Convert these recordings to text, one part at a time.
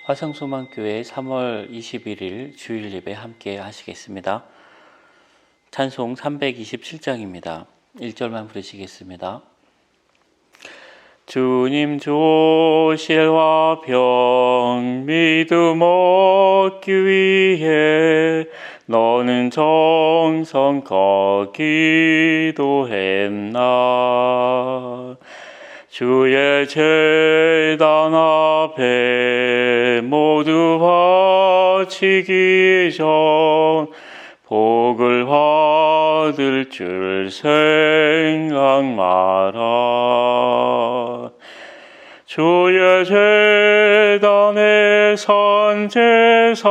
화성소망교회 3월 21일 주일 예배 함께 하시겠습니다. 찬송 327장입니다. 1절만 부르시겠습니다. 주님 조실과 병 믿음 얻기 위해 너는 정성껏 기도했나. 주의 제단 앞에 모두 바치기 전 복을 받을 줄 생각 마라. 주의 제단에 산제사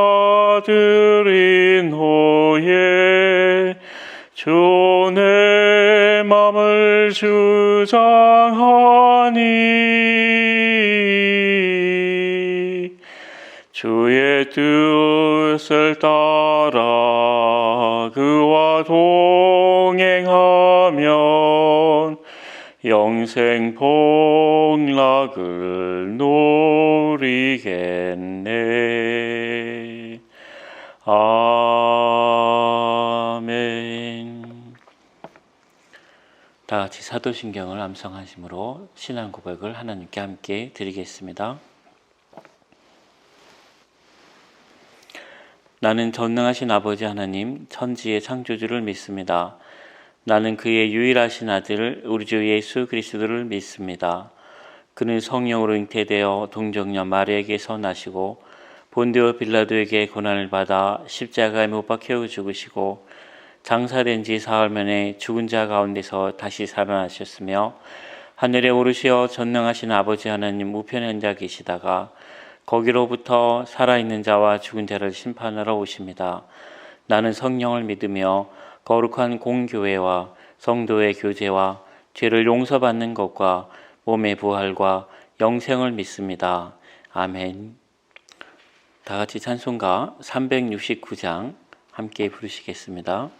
드린 후에 주 내 맘을 주장하니 주의 뜻을 따라 그와 동행하면 영생 복락을 누리겠네. 아멘. 다 같이 사도신경을 암송하심으로 신앙 고백을 하나님께 함께 드리겠습니다. 나는 전능하신 아버지 하나님, 천지의 창조주를 믿습니다. 나는 그의 유일하신 아들 우리 주 예수 그리스도를 믿습니다. 그는 성령으로 잉태되어 동정녀 마리아에게서 나시고 본디오 빌라도에게 고난을 받아 십자가에 못 박혀 죽으시고 장사된 지 사흘 만에 죽은 자 가운데서 다시 살아나셨으며 하늘에 오르시어 전능하신 아버지 하나님 우편에 앉아 계시다가 거기로부터 살아있는 자와 죽은 자를 심판하러 오십니다. 나는 성령을 믿으며 거룩한 공교회와 성도의 교제와 죄를 용서받는 것과 몸의 부활과 영생을 믿습니다. 아멘. 다 같이 찬송가 369장 함께 부르시겠습니다.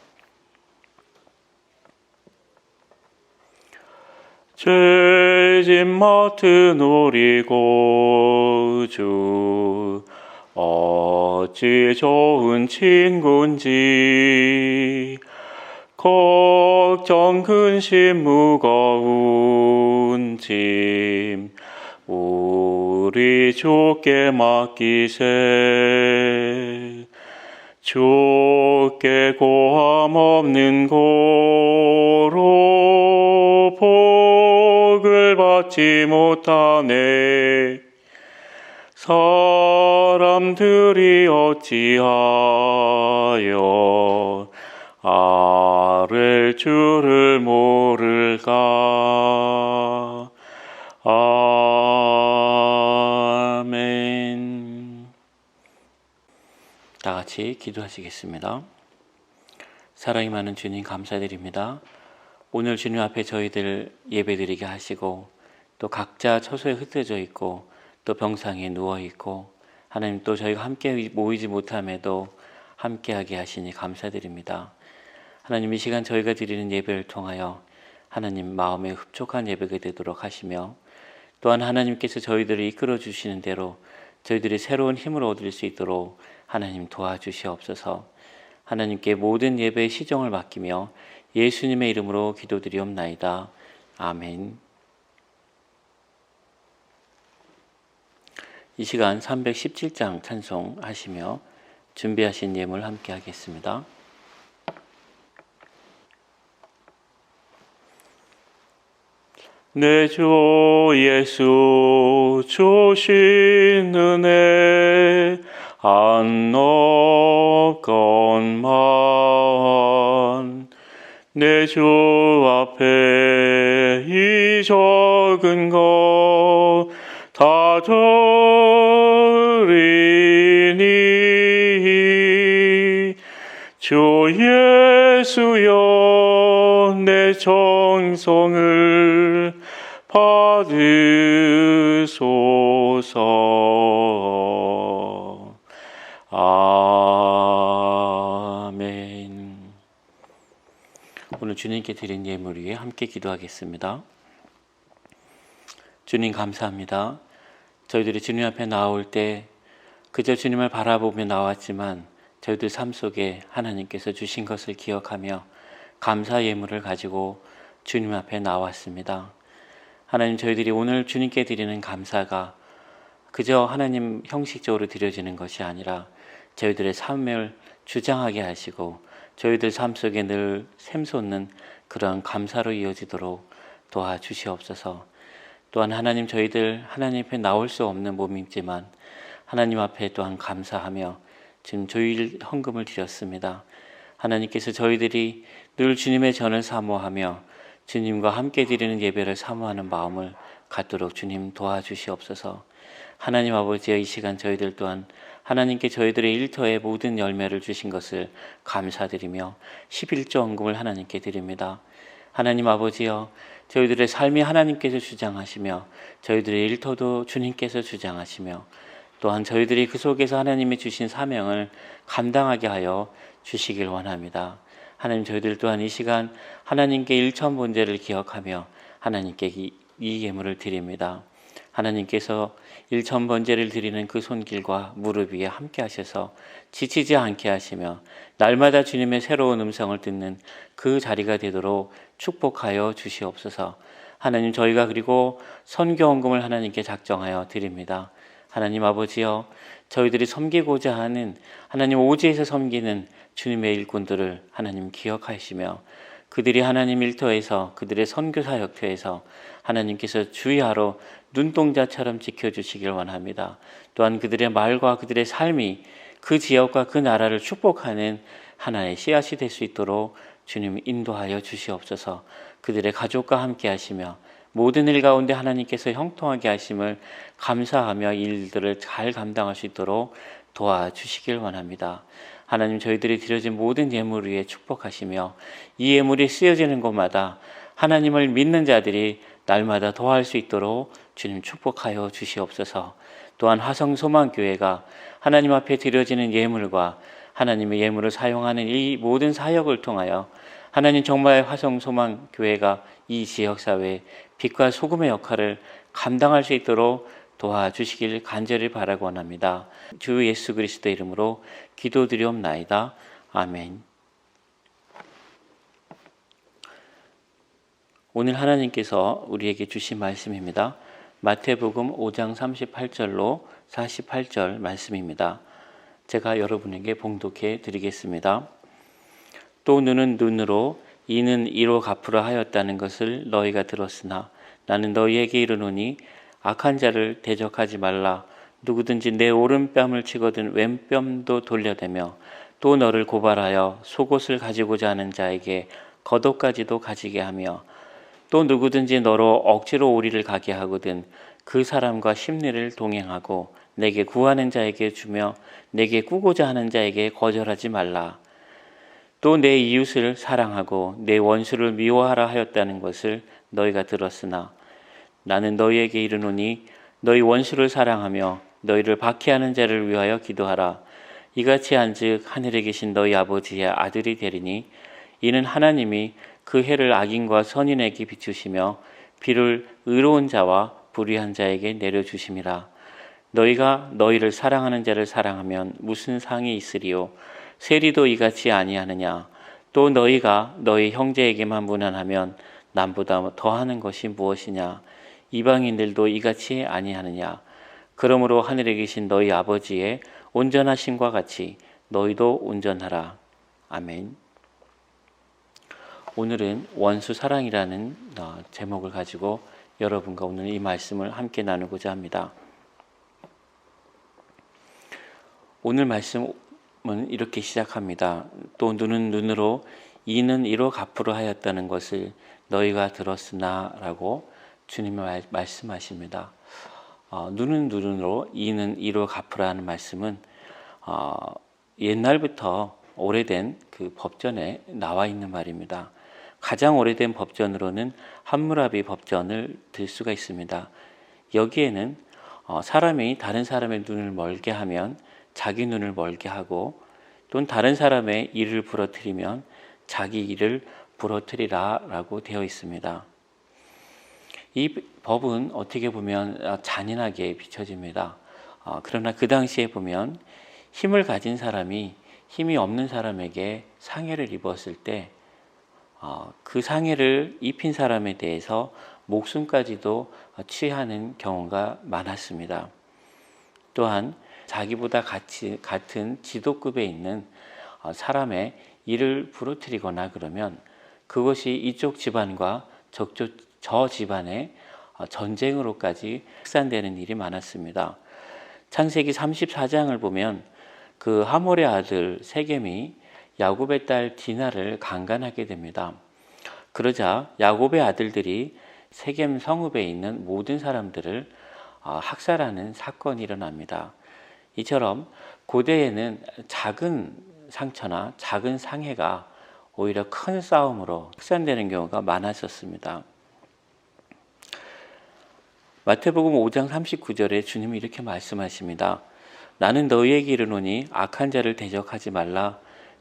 죄짐 맡은 우리 구주 어찌 좋은 친구인지 걱정 근심 무거운 짐 우리 주께 맡기세. 주께 고함 없는 고로 복을 받지 못하네. 사람들이 어찌하여 아랠 줄을 모를까. 아멘. 다 같이 기도하시겠습니다. 사랑이 많은 주님 감사드립니다. 오늘 주님 앞에 저희들 예배드리게 하시고 또 각자 처소에 흩어져 있고 또 병상에 누워 있고 하나님 또 저희가 함께 모이지 못함에도 함께하게 하시니 감사드립니다. 하나님 이 시간 저희가 드리는 예배를 통하여 하나님 마음에 흡족한 예배가 되도록 하시며 또한 하나님께서 저희들을 이끌어 주시는 대로 저희들이 새로운 힘을 얻을 수 있도록 하나님 도와주시옵소서. 하나님께 모든 예배의 시종을 맡기며 예수님의 이름으로 기도드리옵나이다. 아멘. 이 시간 317장 찬송하시며 준비하신 예물 함께 하겠습니다. 내 주 예수 주신 은혜 안 넣건만 내 주 앞에 이 적은 것 다 드리니 주 예수여 내 정성을 받으소서. 아멘. 오늘 주님께 드린 예물 위에 함께 기도하겠습니다. 주님 감사합니다. 저희들이 주님 앞에 나올 때 그저 주님을 바라보며 나왔지만 저희들 삶 속에 하나님께서 주신 것을 기억하며 감사 예물을 가지고 주님 앞에 나왔습니다. 하나님, 저희들이 오늘 주님께 드리는 감사가 그저 하나님 형식적으로 드려지는 것이 아니라 저희들의 삶을 주장하게 하시고 저희들 삶 속에 늘 샘솟는 그런 감사로 이어지도록 도와주시옵소서. 또한 하나님, 저희들 하나님 앞에 나올 수 없는 몸이지만 하나님 앞에 또한 감사하며 지금 조일 헌금을 드렸습니다. 하나님께서 저희들이 늘 주님의 전을 사모하며 주님과 함께 드리는 예배를 사모하는 마음을 갖도록 주님 도와주시옵소서. 하나님 아버지의 이 시간 저희들 또한 하나님께 저희들의 일터의 모든 열매를 주신 것을 감사드리며 11조 헌금을 하나님께 드립니다. 하나님 아버지여, 저희들의 삶이 하나님께서 주장하시며 저희들의 일터도 주님께서 주장하시며 또한 저희들이 그 속에서 하나님이 주신 사명을 감당하게 하여 주시길 원합니다. 하나님, 저희들 또한 이 시간 하나님께 일천번제를 기억하며 하나님께 이 예물을 드립니다. 하나님께서 일천번제를 드리는 그 손길과 무릎 위에 함께 하셔서 지치지 않게 하시며 날마다 주님의 새로운 음성을 듣는 그 자리가 되도록 축복하여 주시옵소서. 하나님, 저희가 그리고 선교헌금을 하나님께 작정하여 드립니다. 하나님 아버지여, 저희들이 섬기고자 하는 하나님 오지에서 섬기는 주님의 일꾼들을 하나님 기억하시며 그들이 하나님 일터에서 그들의 선교 사역터에서 하나님께서 주의하러 눈동자처럼 지켜주시길 원합니다. 또한 그들의 말과 그들의 삶이 그 지역과 그 나라를 축복하는 하나의 씨앗이 될 수 있도록 주님 인도하여 주시옵소서. 그들의 가족과 함께 하시며 모든 일 가운데 하나님께서 형통하게 하심을 감사하며 일들을 잘 감당할 수 있도록 도와주시길 원합니다. 하나님, 저희들이 드려진 모든 예물 위에 축복하시며 이 예물이 쓰여지는 곳마다 하나님을 믿는 자들이 날마다 더할 수 있도록 주님 축복하여 주시옵소서. 또한 화성소망교회가 하나님 앞에 드려지는 예물과 하나님의 예물을 사용하는 이 모든 사역을 통하여 하나님 정말 화성소망교회가 이 지역사회에 빛과 소금의 역할을 감당할 수 있도록 도와주시길 간절히 바라고 원합니다. 주 예수 그리스도의 이름으로 기도드리옵나이다. 아멘. 오늘 하나님께서 우리에게 주신 말씀입니다. 마태복음 5장 38절로 48절 말씀입니다. 제가 여러분에게 봉독해 드리겠습니다. 또 눈은 눈으로 이는 이로 갚으라 하였다는 것을 너희가 들었으나 나는 너희에게 이르노니 악한 자를 대적하지 말라. 누구든지 내 오른뺨을 치거든 왼뺨도 돌려대며 또 너를 고발하여 속옷을 가지고자 하는 자에게 겉옷까지도 가지게 하며 또 누구든지 너로 억지로 오리를 가게 하거든 그 사람과 심리를 동행하고 내게 구하는 자에게 주며 내게 꾸고자 하는 자에게 거절하지 말라. 또 내 이웃을 사랑하고 내 원수를 미워하라 하였다는 것을 너희가 들었으나 나는 너희에게 이르노니 너희 원수를 사랑하며 너희를 박해하는 자를 위하여 기도하라. 이같이 한즉 하늘에 계신 너희 아버지의 아들이 되리니 이는 하나님이 그 해를 악인과 선인에게 비추시며 비를 의로운 자와 불의한 자에게 내려주심이라. 너희가 너희를 사랑하는 자를 사랑하면 무슨 상이 있으리요? 세리도 이같이 아니하느냐? 또 너희가 너희 형제에게만 무난하면 남보다 더하는 것이 무엇이냐? 이방인들도 이같이 아니하느냐? 그러므로 하늘에 계신 너희 아버지의 온전하심과 같이 너희도 온전하라. 아멘. 오늘은 원수 사랑이라는 제목을 가지고 여러분과 오늘 이 말씀을 함께 나누고자 합니다. 오늘 말씀은 이렇게 시작합니다. 또 눈은 눈으로 이는 이로 갚으려 하였다는 것을 너희가 들었으나 라고 주님이 말씀하십니다. 눈은 눈으로 이는 이로 갚으라 하는 말씀은 옛날부터 오래된 그 법전에 나와 있는 말입니다. 가장 오래된 법전으로는 함무라비 법전을 들 수가 있습니다. 여기에는 사람이 다른 사람의 눈을 멀게 하면 자기 눈을 멀게 하고 또는 다른 사람의 이를 부러뜨리면 자기 이를 부러뜨리라 라고 되어 있습니다. 이 법은 어떻게 보면 잔인하게 비춰집니다. 그러나 그 당시에 보면 힘을 가진 사람이 힘이 없는 사람에게 상해를 입었을 때 그 상해를 입힌 사람에 대해서 목숨까지도 취하는 경우가 많았습니다. 또한 자기보다 같은 지도급에 있는 사람의 일을 부러뜨리거나 그러면 그것이 이쪽 집안과 저 집안의 전쟁으로까지 확산되는 일이 많았습니다. 창세기 34장을 보면 그 하몰의 아들 세겜이 야곱의 딸 디나를 강간하게 됩니다. 그러자 야곱의 아들들이 세겜 성읍에 있는 모든 사람들을 학살하는 사건이 일어납니다. 이처럼 고대에는 작은 상처나 작은 상해가 오히려 큰 싸움으로 확산되는 경우가 많았었습니다. 마태복음 5장 39절에 주님이 이렇게 말씀하십니다. 나는 너희에게 이르노니 악한 자를 대적하지 말라.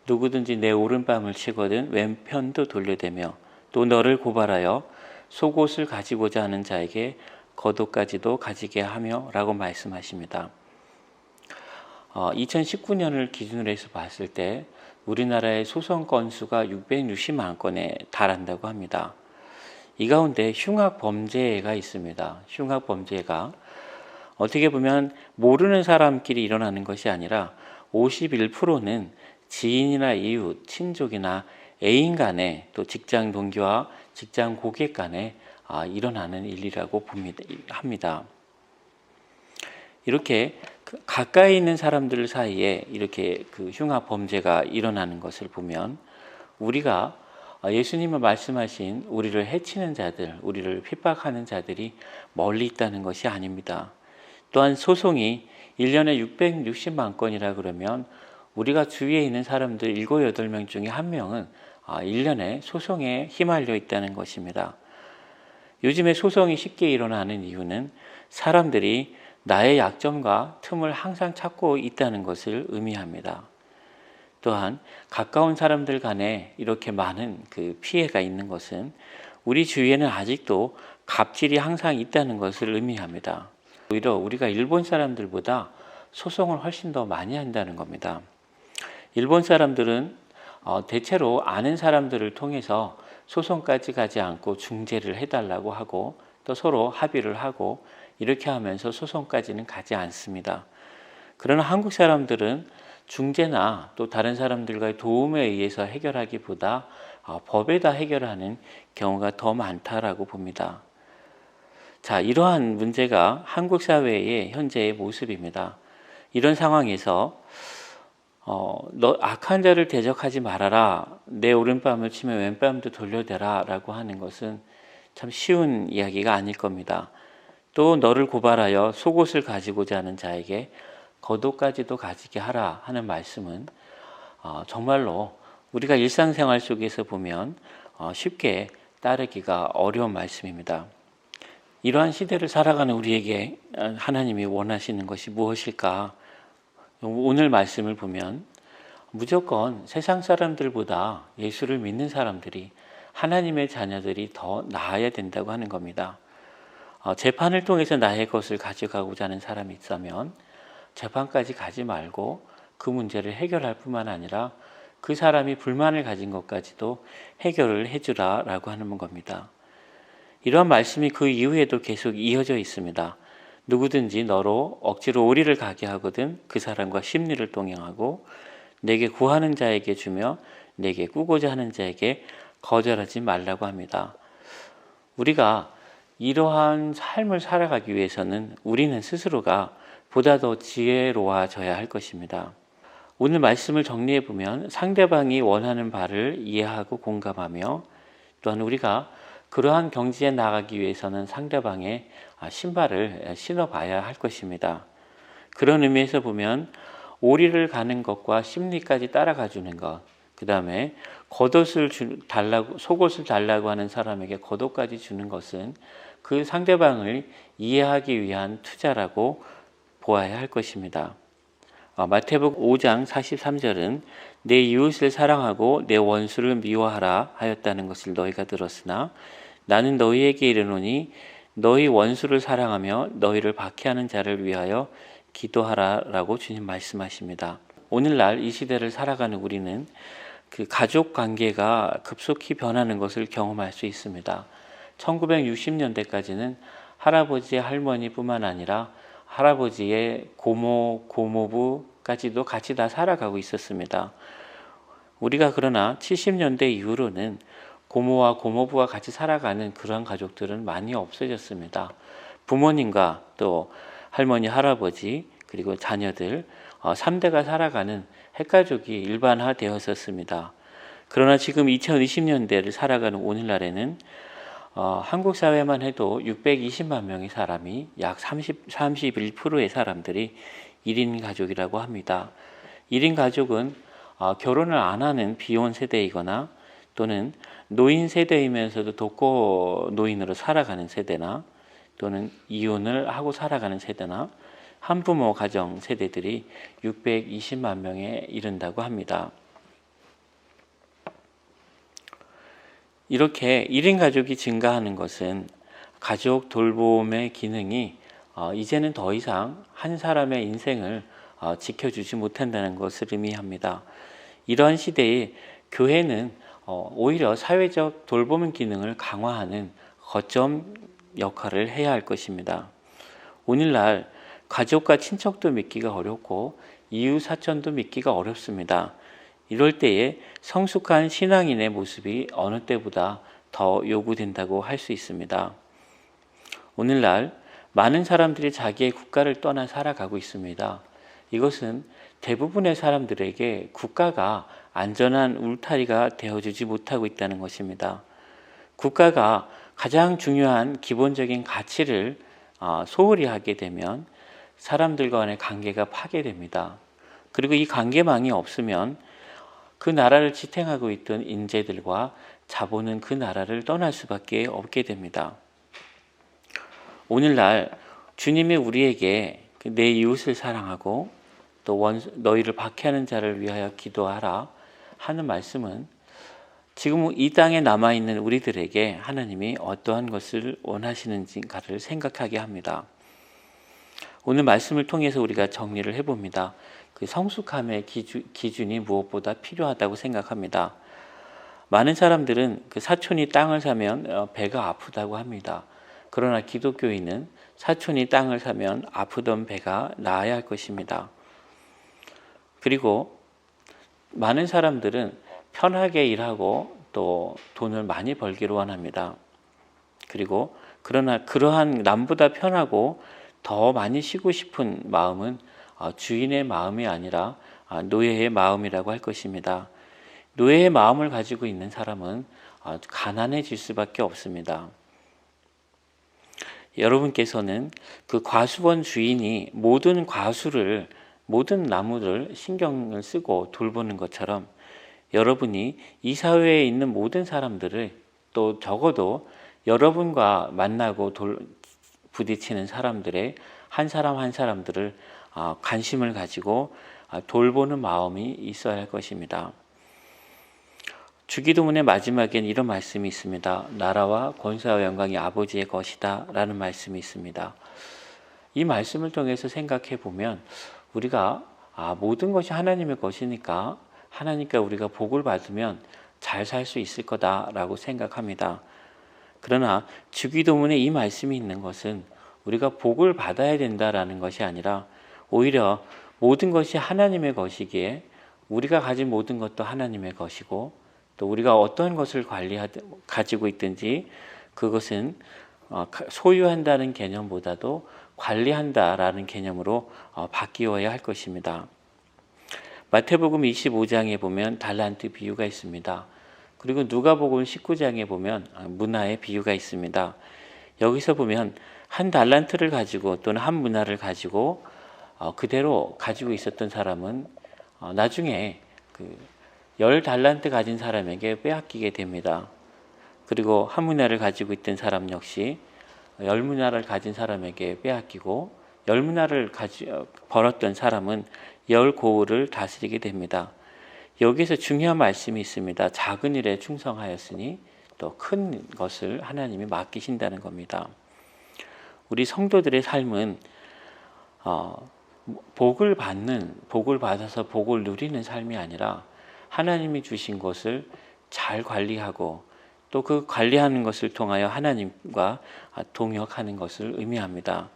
누구든지 내 오른뺨을 치거든 왼편도 돌려대며 또 너를 고발하여 속옷을 가지고자 하는 자에게 겉옷까지도 가지게 하며 라고 말씀하십니다. 2019년을 기준으로 해서 봤을 때 우리나라의 소송 건수가 660만 건에 달한다고 합니다. 이 가운데 흉악 범죄가 있습니다. 흉악 범죄가 어떻게 보면 모르는 사람끼리 일어나는 것이 아니라 51%는 지인이나 이웃, 친족이나 애인 간에 또 직장 동기와 직장 고객 간에 일어나는 일이라고 합니다. 이렇게 가까이 있는 사람들 사이에 이렇게 그 흉악 범죄가 일어나는 것을 보면 우리가 예수님이 말씀하신 우리를 해치는 자들, 우리를 핍박하는 자들이 멀리 있다는 것이 아닙니다. 또한 소송이 1년에 660만 건이라 그러면 우리가 주위에 있는 사람들 7, 8명 중에 1명은 1년에 소송에 휘말려 있다는 것입니다. 요즘에 소송이 쉽게 일어나는 이유는 사람들이 나의 약점과 틈을 항상 찾고 있다는 것을 의미합니다. 또한 가까운 사람들 간에 이렇게 많은 그 피해가 있는 것은 우리 주위에는 아직도 갑질이 항상 있다는 것을 의미합니다. 오히려 우리가 일본 사람들보다 소송을 훨씬 더 많이 한다는 겁니다. 일본 사람들은 대체로 아는 사람들을 통해서 소송까지 가지 않고 중재를 해달라고 하고 또 서로 합의를 하고 이렇게 하면서 소송까지는 가지 않습니다. 그러나 한국 사람들은 중재나 또 다른 사람들과의 도움에 의해서 해결하기보다 법에다 해결하는 경우가 더 많다라고 봅니다. 자, 이러한 문제가 한국 사회의 현재의 모습입니다. 이런 상황에서 너 악한 자를 대적하지 말아라. 내 오른뺨을 치면 왼뺨도 돌려대라 라고 하는 것은 참 쉬운 이야기가 아닐 겁니다. 또 너를 고발하여 속옷을 가지고자 하는 자에게 겉옷까지도 가지게 하라 하는 말씀은 정말로 우리가 일상생활 속에서 보면 쉽게 따르기가 어려운 말씀입니다. 이러한 시대를 살아가는 우리에게 하나님이 원하시는 것이 무엇일까? 오늘 말씀을 보면 무조건 세상 사람들보다 예수를 믿는 사람들이 하나님의 자녀들이 더 나아야 된다고 하는 겁니다. 재판을 통해서 나의 것을 가져가고자 하는 사람이 있다면 재판까지 가지 말고 그 문제를 해결할 뿐만 아니라 그 사람이 불만을 가진 것까지도 해결을 해주라 라고 하는 겁니다. 이러한 말씀이 그 이후에도 계속 이어져 있습니다. 누구든지 너로 억지로 오리를 가게 하거든 그 사람과 심리를 동행하고 내게 구하는 자에게 주며 내게 꾸고자 하는 자에게 거절하지 말라고 합니다. 우리가 이러한 삶을 살아가기 위해서는 우리는 스스로가 보다 더 지혜로워져야 할 것입니다. 오늘 말씀을 정리해 보면 상대방이 원하는 바를 이해하고 공감하며 또한 우리가 그러한 경지에 나가기 위해서는 상대방의 신발을 신어봐야 할 것입니다. 그런 의미에서 보면 오리를 가는 것과 심리까지 따라가 주는 것, 그 다음에 속옷을 달라고 하는 사람에게 겉옷까지 주는 것은 그 상대방을 이해하기 위한 투자라고 보아야 할 것입니다. 마태복음 5장 43절은 내 이웃을 사랑하고 내 원수를 미워하라 하였다는 것을 너희가 들었으나 나는 너희에게 이르노니 너희 원수를 사랑하며 너희를 박해하는 자를 위하여 기도하라라고 주님 말씀하십니다. 오늘날 이 시대를 살아가는 우리는 그 가족 관계가 급속히 변하는 것을 경험할 수 있습니다. 1960년대까지는 할아버지, 할머니뿐만 아니라 할아버지의 고모, 고모부까지도 같이 다 살아가고 있었습니다. 우리가 그러나 70년대 이후로는 고모와 고모부와 같이 살아가는 그런 가족들은 많이 없어졌습니다. 부모님과 또 할머니, 할아버지 그리고 자녀들 3대가 살아가는 핵가족이 일반화되었었습니다. 그러나 지금 2020년대를 살아가는 오늘날에는 한국 사회만 해도 620만 명의 사람이 약 31%의 사람들이 1인 가족이라고 합니다. 1인 가족은 결혼을 안 하는 비혼 세대이거나 또는 노인 세대이면서도 독거 노인으로 살아가는 세대나 또는 이혼을 하고 살아가는 세대나 한부모 가정 세대들이 620만 명에 이른다고 합니다. 이렇게 1인 가족이 증가하는 것은 가족 돌봄의 기능이 이제는 더 이상 한 사람의 인생을 지켜주지 못한다는 것을 의미합니다. 이러한 시대에 교회는 오히려 사회적 돌봄 기능을 강화하는 거점 역할을 해야 할 것입니다. 오늘날 가족과 친척도 믿기가 어렵고 이웃 사촌도 믿기가 어렵습니다. 이럴 때에 성숙한 신앙인의 모습이 어느 때보다 더 요구된다고 할 수 있습니다. 오늘날 많은 사람들이 자기의 국가를 떠나 살아가고 있습니다. 이것은 대부분의 사람들에게 국가가 안전한 울타리가 되어주지 못하고 있다는 것입니다. 국가가 가장 중요한 기본적인 가치를 소홀히 하게 되면 사람들 간의 관계가 파괴됩니다. 그리고 이 관계망이 없으면 그 나라를 지탱하고 있던 인재들과 자본은 그 나라를 떠날 수밖에 없게 됩니다. 오늘날 주님이 우리에게 내 이웃을 사랑하고 또 너희를 박해하는 자를 위하여 기도하라 하는 말씀은 지금 이 땅에 남아있는 우리들에게 하나님이 어떠한 것을 원하시는지가를 생각하게 합니다. 오늘 말씀을 통해서 우리가 정리를 해봅니다. 그 성숙함의 기준이 무엇보다 필요하다고 생각합니다. 많은 사람들은 그 사촌이 땅을 사면 배가 아프다고 합니다. 그러나 기독교인은 사촌이 땅을 사면 아프던 배가 나아야 할 것입니다. 그리고 많은 사람들은 편하게 일하고 또 돈을 많이 벌기를 원합니다. 그리고 그러나 그러한 남보다 편하고 더 많이 쉬고 싶은 마음은 주인의 마음이 아니라 노예의 마음이라고 할 것입니다. 노예의 마음을 가지고 있는 사람은 가난해질 수밖에 없습니다. 여러분께서는 그 과수원 주인이 모든 나무를 신경을 쓰고 돌보는 것처럼 여러분이 이 사회에 있는 모든 사람들을 또 적어도 여러분과 만나고 부딪히는 사람들의 한 사람 한 사람들을 관심을 가지고 돌보는 마음이 있어야 할 것입니다. 주기도문의 마지막엔 이런 말씀이 있습니다. 나라와 권세와 영광이 아버지의 것이다 라는 말씀이 있습니다. 이 말씀을 통해서 생각해 보면 우리가 모든 것이 하나님의 것이니까 하나님께 우리가 복을 받으면 잘 살 수 있을 거다라고 생각합니다. 그러나 주기도문에 이 말씀이 있는 것은 우리가 복을 받아야 된다라는 것이 아니라 오히려 모든 것이 하나님의 것이기에 우리가 가진 모든 것도 하나님의 것이고 또 우리가 어떤 것을 가지고 있든지 그것은 소유한다는 개념보다도 관리한다라는 개념으로 바뀌어야 할 것입니다. 마태복음 25장에 보면 달란트 비유가 있습니다. 그리고 누가복음 19장에 보면 문화의 비유가 있습니다. 여기서 보면 한 달란트를 가지고 또는 한 문화를 가지고 그대로 가지고 있었던 사람은 나중에 10달란트 가진 사람에게 빼앗기게 됩니다. 그리고 한 문화를 가지고 있던 사람 역시 10문화를 가진 사람에게 빼앗기고 10문화를 벌었던 사람은 10고을을 다스리게 됩니다. 여기서 중요한 말씀이 있습니다. 작은 일에 충성하였으니 또 큰 것을 하나님이 맡기신다는 겁니다. 우리 성도들의 삶은 복을 받아서 복을 누리는 삶이 아니라 하나님이 주신 것을 잘 관리하고 또 그 관리하는 것을 통하여 하나님과 동역하는 것을 의미합니다.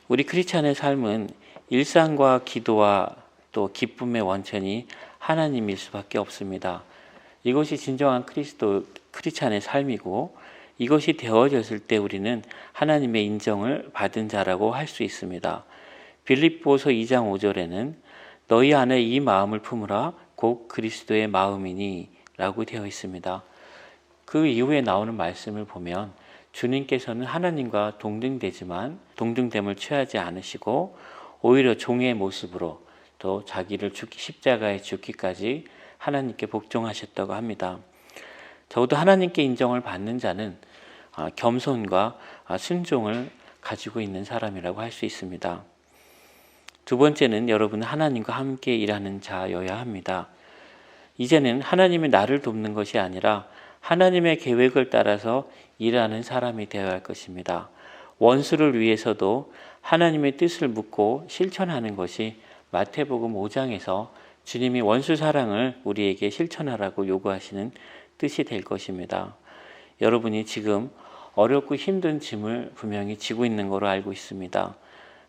우리 크리스찬의 삶은 일상과 기도와 또 기쁨의 원천이 하나님일 수밖에 없습니다. 이것이 진정한 크리스찬의 삶이고 이것이 되어졌을 때 우리는 하나님의 인정을 받은 자라고 할 수 있습니다. 빌립보서 2장 5절에는 너희 안에 이 마음을 품으라 곧 그리스도의 마음이니 라고 되어 있습니다. 그 이후에 나오는 말씀을 보면 주님께서는 하나님과 동등되지만 동등됨을 취하지 않으시고 오히려 종의 모습으로 또 자기를 십자가에 죽기까지 하나님께 복종하셨다고 합니다. 적어도 하나님께 인정을 받는 자는 겸손과 순종을 가지고 있는 사람이라고 할 수 있습니다. 두 번째는 여러분은 하나님과 함께 일하는 자여야 합니다. 이제는 하나님이 나를 돕는 것이 아니라 하나님의 계획을 따라서 일하는 사람이 되어야 할 것입니다. 원수를 위해서도 하나님의 뜻을 묻고 실천하는 것이 마태복음 5장에서 주님이 원수 사랑을 우리에게 실천하라고 요구하시는 뜻이 될 것입니다. 여러분이 지금 어렵고 힘든 짐을 분명히 지고 있는 것으로 알고 있습니다.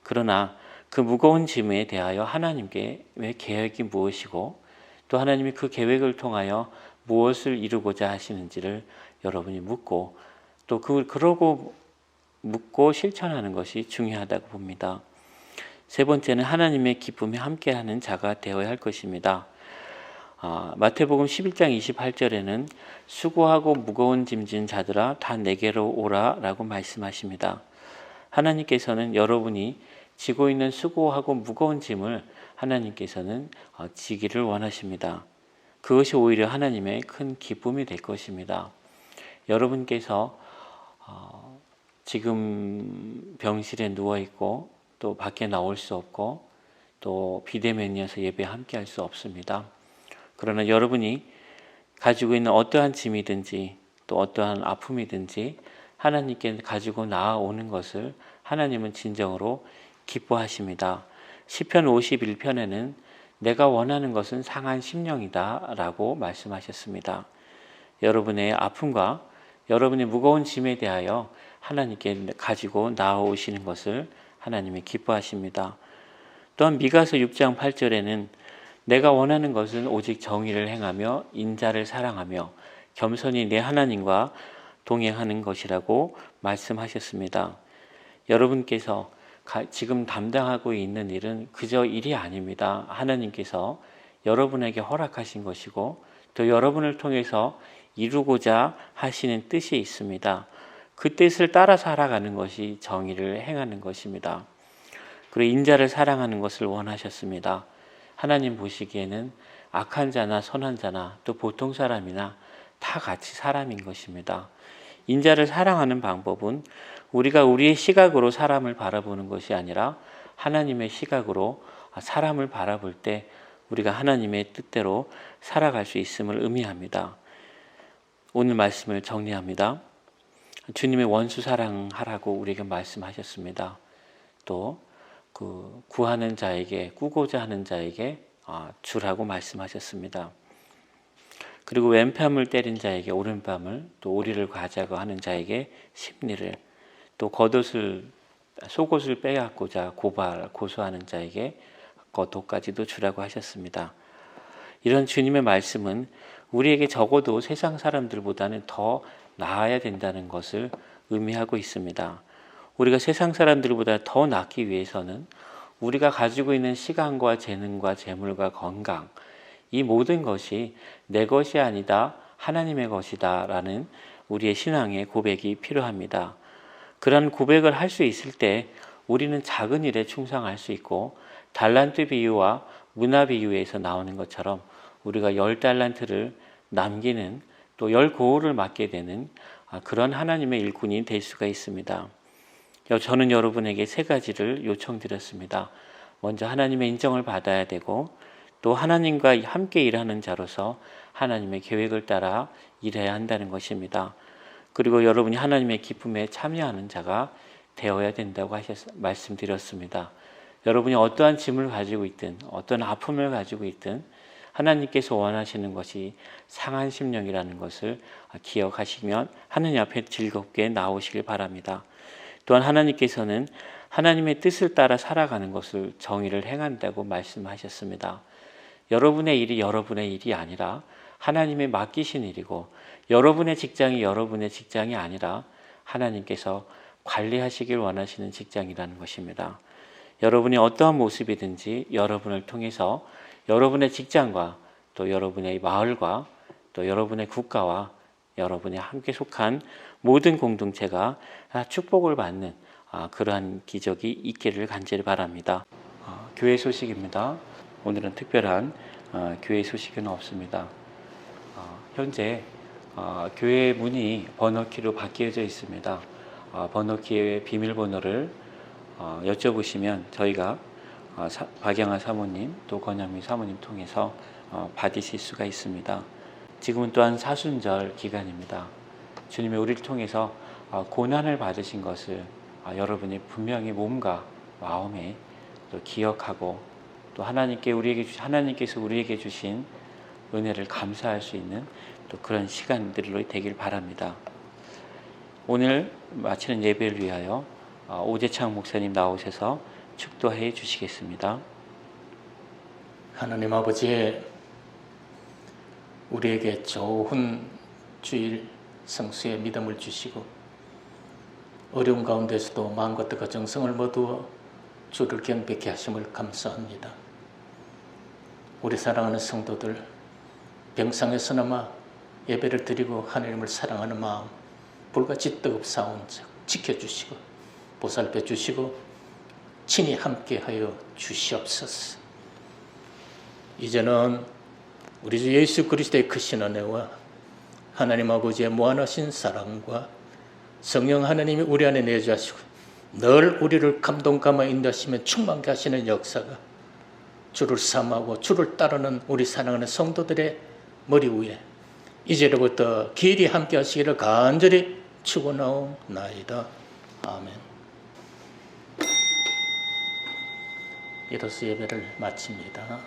그러나 그 무거운 짐에 대하여 하나님께 계획이 무엇이고 또 하나님이 그 계획을 통하여 무엇을 이루고자 하시는지를 여러분이 묻고 또 그러고 묻고 실천하는 것이 중요하다고 봅니다. 세 번째는 하나님의 기쁨에 함께하는 자가 되어야 할 것입니다. 마태복음 11장 28절에는 수고하고 무거운 짐진 자들아 다 내게로 오라 라고 말씀하십니다. 하나님께서는 여러분이 지고 있는 수고하고 무거운 짐을 하나님께서는 지기를 원하십니다. 그것이 오히려 하나님의 큰 기쁨이 될 것입니다. 여러분께서 지금 병실에 누워있고 또 밖에 나올 수 없고 또 비대면이어서 예배 함께 할 수 없습니다. 그러나 여러분이 가지고 있는 어떠한 짐이든지 또 어떠한 아픔이든지 하나님께 가지고 나아오는 것을 하나님은 진정으로 기뻐하십니다. 시편 51편에는 내가 원하는 것은 상한 심령이다 라고 말씀하셨습니다. 여러분의 아픔과 여러분의 무거운 짐에 대하여 하나님께 가지고 나아오시는 것을 하나님이 기뻐하십니다. 또한 미가서 6장 8절에는 내가 원하는 것은 오직 정의를 행하며 인자를 사랑하며 겸손히 내 하나님과 동행하는 것이라고 말씀하셨습니다. 여러분께서 지금 담당하고 있는 일은 그저 일이 아닙니다. 하나님께서 여러분에게 허락하신 것이고 또 여러분을 통해서 이루고자 하시는 뜻이 있습니다. 그 뜻을 따라 살아가는 것이 정의를 행하는 것입니다. 그리고 인자를 사랑하는 것을 원하셨습니다. 하나님 보시기에는 악한 자나 선한 자나 또 보통 사람이나 다 같이 사람인 것입니다. 인자를 사랑하는 방법은 우리가 우리의 시각으로 사람을 바라보는 것이 아니라 하나님의 시각으로 사람을 바라볼 때 우리가 하나님의 뜻대로 살아갈 수 있음을 의미합니다. 오늘 말씀을 정리합니다. 주님의 원수 사랑하라고 우리에게 말씀하셨습니다. 또 구하는 자에게 꾸고자 하는 자에게 주라고 말씀하셨습니다. 그리고 왼뺨을 때린 자에게 오른뺨을 또 오리를 가자고 하는 자에게 십리를 또 속옷을 빼앗고자 고소하는 자에게 겉옷까지도 주라고 하셨습니다. 이런 주님의 말씀은 우리에게 적어도 세상 사람들보다는 더 나아야 된다는 것을 의미하고 있습니다. 우리가 세상 사람들보다 더 낫기 위해서는 우리가 가지고 있는 시간과 재능과 재물과 건강 이 모든 것이 내 것이 아니다 하나님의 것이다 라는 우리의 신앙의 고백이 필요합니다. 그런 고백을 할 수 있을 때 우리는 작은 일에 충성할 수 있고 달란트 비유와 문화 비유에서 나오는 것처럼 우리가 10달란트를 남기는 또 10고울을 맡게 되는 그런 하나님의 일꾼이 될 수가 있습니다. 저는 여러분에게 세 가지를 요청드렸습니다. 먼저 하나님의 인정을 받아야 되고 또 하나님과 함께 일하는 자로서 하나님의 계획을 따라 일해야 한다는 것입니다. 그리고 여러분이 하나님의 기쁨에 참여하는 자가 되어야 된다고 말씀드렸습니다. 여러분이 어떠한 짐을 가지고 있든 어떤 아픔을 가지고 있든 하나님께서 원하시는 것이 상한 심령이라는 것을 기억하시면 하느님 앞에 즐겁게 나오시길 바랍니다. 또한 하나님께서는 하나님의 뜻을 따라 살아가는 것을 정의를 행한다고 말씀하셨습니다. 여러분의 일이 여러분의 일이 아니라 하나님의 맡기신 일이고, 여러분의 직장이 여러분의 직장이 아니라 하나님께서 관리하시길 원하시는 직장이라는 것입니다. 여러분이 어떠한 모습이든지 여러분을 통해서 여러분의 직장과 또 여러분의 마을과 또 여러분의 국가와 여러분이 함께 속한 모든 공동체가 축복을 받는 그러한 기적이 있기를 간절히 바랍니다. 교회 소식입니다. 오늘은 특별한 교회 소식은 없습니다. 현재 교회 문이 번호키로 바뀌어져 있습니다. 번호키의 비밀번호를 여쭤보시면 저희가 박영아 사모님 또 권현미 사모님 통해서 받으실 수가 있습니다. 지금은 또한 사순절 기간입니다. 주님이 우리를 통해서 고난을 받으신 것을 여러분이 분명히 몸과 마음에 또 기억하고 또 하나님께서 우리에게 주신 은혜를 감사할 수 있는 또 그런 시간들로 되길 바랍니다. 오늘 마치는 예배를 위하여 오재창 목사님 나오셔서 축도해 주시겠습니다. 하나님 아버지, 우리에게 좋은 주일 성수의 믿음을 주시고 어려운 가운데서도 마음과 뜻과 정성을 모두 주를 경배케 하심을 감사합니다. 우리 사랑하는 성도들, 병상에서나마 예배를 드리고 하나님을 사랑하는 마음 불같이 뜨겁사온 적 지켜주시고 보살펴 주시고 친히 함께하여 주시옵소서. 이제는 우리 주 예수 그리스도의 크신 은혜와 하나님 아버지의 무한하신 사랑과 성령 하나님이 우리 안에 내주하시고 늘 우리를 감동감화 인도하시며 충만케 하시는 역사가 주를 삼하고 주를 따르는 우리 사랑하는 성도들의 머리 위에 이제로부터 길이 함께 하시기를 간절히 축원하옵나이다. 아멘. 이로써 예배를 마칩니다.